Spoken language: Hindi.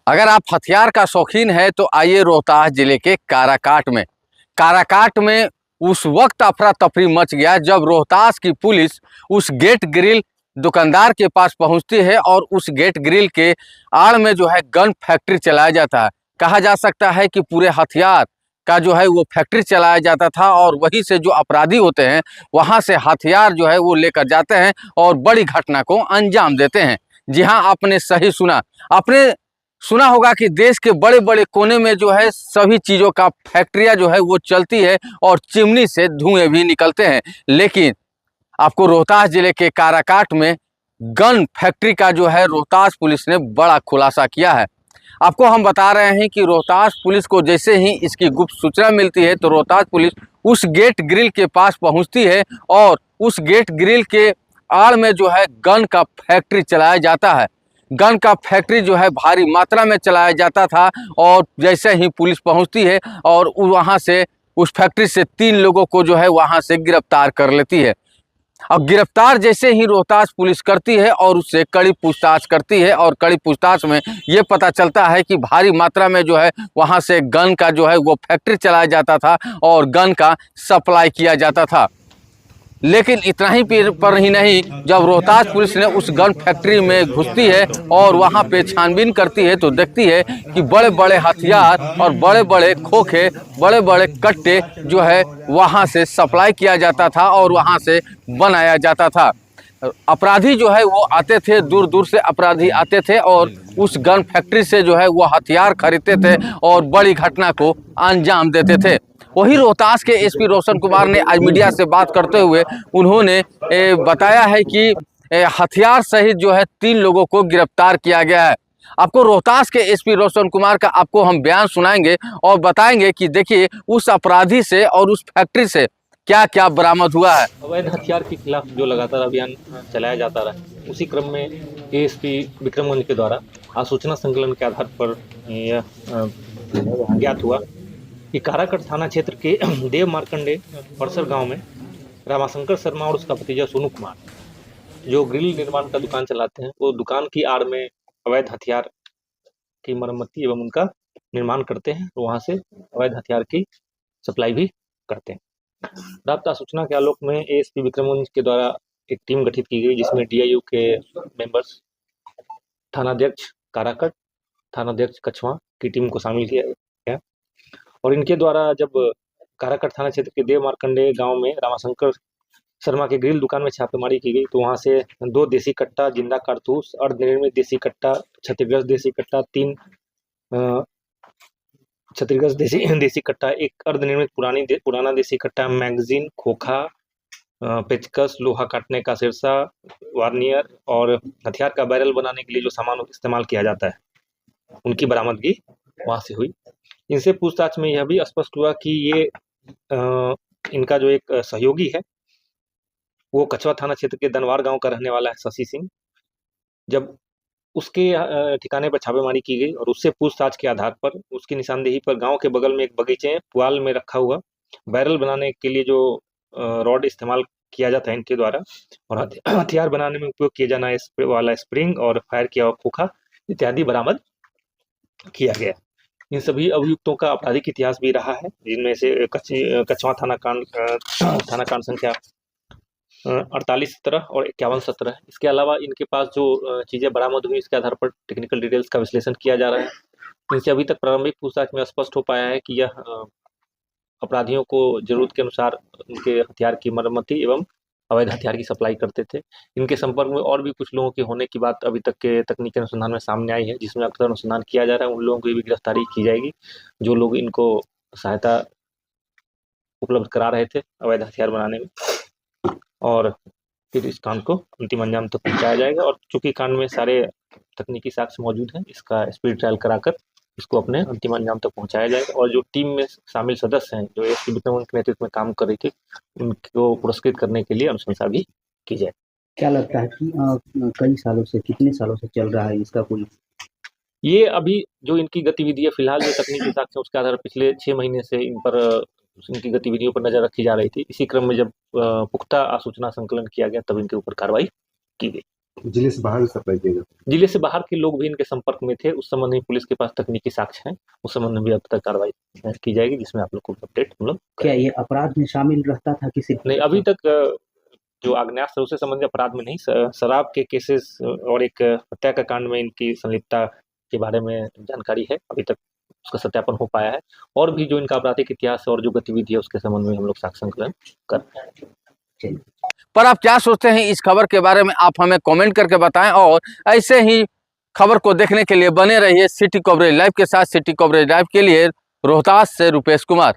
अगर आप हथियार का शौकीन है तो आइए रोहतास जिले के काराकाट में उस वक्त अफरा तफरी मच गया जब रोहतास की पुलिस उस गेट ग्रिल दुकानदार के पास पहुंचती है और उस गेट ग्रिल के आड़ में जो है गन फैक्ट्री चलाया जाता है। कहा जा सकता है कि पूरे हथियार का जो है वो फैक्ट्री चलाया जाता था और वहीं से जो अपराधी होते हैं वहां से हथियार जो है वो लेकर जाते हैं और बड़ी घटना को अंजाम देते हैं। जी हाँ, आपने सही सुना। आपने सुना होगा कि देश के बड़े बड़े कोने में जो है सभी चीज़ों का फैक्ट्रियां जो है वो चलती है और चिमनी से धुएं भी निकलते हैं, लेकिन आपको रोहतास जिले के काराकाट में गन फैक्ट्री का जो है रोहतास पुलिस ने बड़ा खुलासा किया है। आपको हम बता रहे हैं कि रोहतास पुलिस को जैसे ही इसकी गुप्त सूचना मिलती है तो रोहतास पुलिस उस गेट ग्रिल के पास पहुंचती है और उस गेट ग्रिल के आड़ में जो है गन का फैक्ट्री चलाया जाता है। गन का फैक्ट्री जो है भारी मात्रा में चलाया जाता था और जैसे ही पुलिस पहुंचती है और वहां से उस फैक्ट्री से 3 लोगों को जो है वहां से गिरफ्तार कर लेती है। अब गिरफ्तार जैसे ही रोहतास पुलिस करती है और उससे कड़ी पूछताछ करती है और कड़ी पूछताछ में ये पता चलता है कि भारी मात्रा में जो है वहां से गन का जो है वो फैक्ट्री चलाया जाता था और गन का सप्लाई किया जाता था। लेकिन इतना ही पर ही नहीं, जब रोहतास पुलिस ने उस गन फैक्ट्री में घुसती है और वहां पे छानबीन करती है तो देखती है कि बड़े बड़े हथियार और बड़े बड़े खोखे, बड़े बड़े कट्टे जो है वहां से सप्लाई किया जाता था और वहां से बनाया जाता था। अपराधी जो है वो आते थे, दूर दूर से अपराधी आते थे और उस गन फैक्ट्री से जो है वो हथियार खरीदते थे और बड़ी घटना को अंजाम देते थे। वही रोहतास के एसपी रोशन कुमार ने आज मीडिया से बात करते हुए उन्होंने बताया है कि हथियार सहित जो है 3 लोगों को गिरफ्तार किया गया है। आपको रोहतास के एसपी रोशन कुमार का आपको हम बयान सुनाएंगे और बताएंगे कि देखिए उस अपराधी से और उस फैक्ट्री से क्या क्या बरामद हुआ है। अवैध हथियार के खिलाफ जो लगातार अभियान चलाया जाता रहा, उसी क्रम में एएसपी विक्रमगंज के द्वारा आज सूचना संकलन के आधार पर यह ज्ञात हुआ कि काराकट थाना क्षेत्र के देव मार्कंडे परसर गांव में रामाशंकर शर्मा और उसका भतीजा सोनू कुमार जो ग्रिल निर्माण का दुकान चलाते हैं, वो दुकान की आड़ में अवैध हथियार की मरम्मती एवं उनका निर्माण करते हैं, तो वहाँ से अवैध हथियार की सप्लाई भी करते हैं। प्राप्त सूचना के आलोक में एएसपी विक्रमगंज के द्वारा एक टीम गठित की गई जिसमें डीआईयू के मेंबर्स, थानाध्यक्ष काराकट, थानाध्यक्ष कछवा की टीम को शामिल किया गया और इनके द्वारा जब काराकट थाना क्षेत्र के देव मार्कंडे गांव में रामाशंकर शर्मा के ग्रिल दुकान में छापेमारी की गई तो वहां से 2 देसी कट्टा, जिंदा कारतूस, अर्धनिर्मित देसी कट्टा, क्षतिग्रस्त देसी कट्टा, 3 क्षतिग्रस्त देसी कट्टा, एक अर्धनिर्मित पुराना देसी कट्टा, मैगजीन, खोखा, पेचकस, लोहा काटने का सिरसा, वार्नियर और हथियार का बैरल बनाने के लिए जो सामान इस्तेमाल किया जाता है, उनकी बरामदगी वहां से हुई। इनसे पूछताछ में यह भी स्पष्ट हुआ कि ये इनका जो एक सहयोगी है वो कछवा थाना क्षेत्र के दनवार गांव का रहने वाला है, शशि सिंह। जब उसके ठिकाने पर छापेमारी की गई और उससे पूछताछ के आधार पर उसकी निशानदेही पर गांव के बगल में एक बगीचे पुआल में रखा हुआ बैरल बनाने के लिए जो रॉड इस्तेमाल किया जाता है इनके द्वारा और हथियार बनाने में उपयोग किया जाना वाला स्प्रिंग और फायर किया हुआ खोखा इत्यादि बरामद किया गया। इन सभी अभियुक्तों का आपराधिक इतिहास भी रहा है, जिनमें से कछवा थाना कांड संख्या 48-17 और 51-17। इसके अलावा इनके पास जो चीज़ें बरामद हुई इसके आधार पर टेक्निकल डिटेल्स का विश्लेषण किया जा रहा है। इनसे अभी तक प्रारंभिक पूछताछ में स्पष्ट हो पाया है कि यह अपराधियों को जरूरत के अनुसार उनके हथियार की मरम्मती एवं अवैध हथियार की सप्लाई करते थे। इनके संपर्क में और भी कुछ लोगों के होने की बात अभी तक के तकनीकी अनुसंधान में सामने आई है, जिसमें अक्सर अनुसंधान किया जा रहा है। उन लोगों की भी गिरफ्तारी की जाएगी जो लोग इनको सहायता उपलब्ध करा रहे थे अवैध हथियार बनाने में, और फिर इस कांड को अंतिम अंजाम तक पहुंचाया जाएगा। और चूंकि कांड में सारे तकनीकी साक्ष्य मौजूद हैं, इसका स्पीड ट्रायल कराकर इसको अपने अंतिम अंजाम तक पहुंचाया जाएगा और जो टीम में शामिल सदस्य हैं जो एसपी विक्रमगंज के नेतृत्व में काम कर रही थी, उनको पुरस्कृत करने के लिए अनुशंसा भी की जाए। क्या लगता है कि कई सालों से, कितने सालों से चल रहा है इसका कोई? ये अभी जो इनकी गतिविधि है फिलहाल जो तकनीकी साक्ष्य उसके आधार पर पिछले 6 महीने से इन पर इनकी गतिविधियों पर नजर रखी जा रही थी। इसी क्रम में जब पुख्ता सूचना संकलन किया गया तब इनके ऊपर कार्रवाई की गई। जिले से बाहर भी सप्लाई किया जाता जिले से बाहर के लोग भी इनके संपर्क में थे। उस संबंध में पुलिस के पास तकनीकी साक्ष्य हैं, उस संबंध में भी अब तक कार्रवाई की जाएगी, जिसमें आप लोग को अपडेट हम लोग क्या ये अपराध में शामिल रहता था कि सिर्फ नहीं। अभी तक जो आग्नेयास्त्र उससे संबंधित अपराध में नहीं, शराब के केसेस और एक हत्या का कांड में इनकी संलिप्तता के बारे में जानकारी है। अभी तक उसका सत्यापन हो पाया है, और भी जो इनका आपराधिक इतिहास और जो गतिविधि है उसके संबंध में हम लोग साक्ष्य संकलन कर रहे हैं। पर आप क्या सोचते हैं इस खबर के बारे में, आप हमें कमेंट करके बताएं, और ऐसे ही खबर को देखने के लिए बने रहिए सिटी कवरेज लाइव के साथ। सिटी कवरेज लाइव के लिए रोहतास से रुपेश कुमार।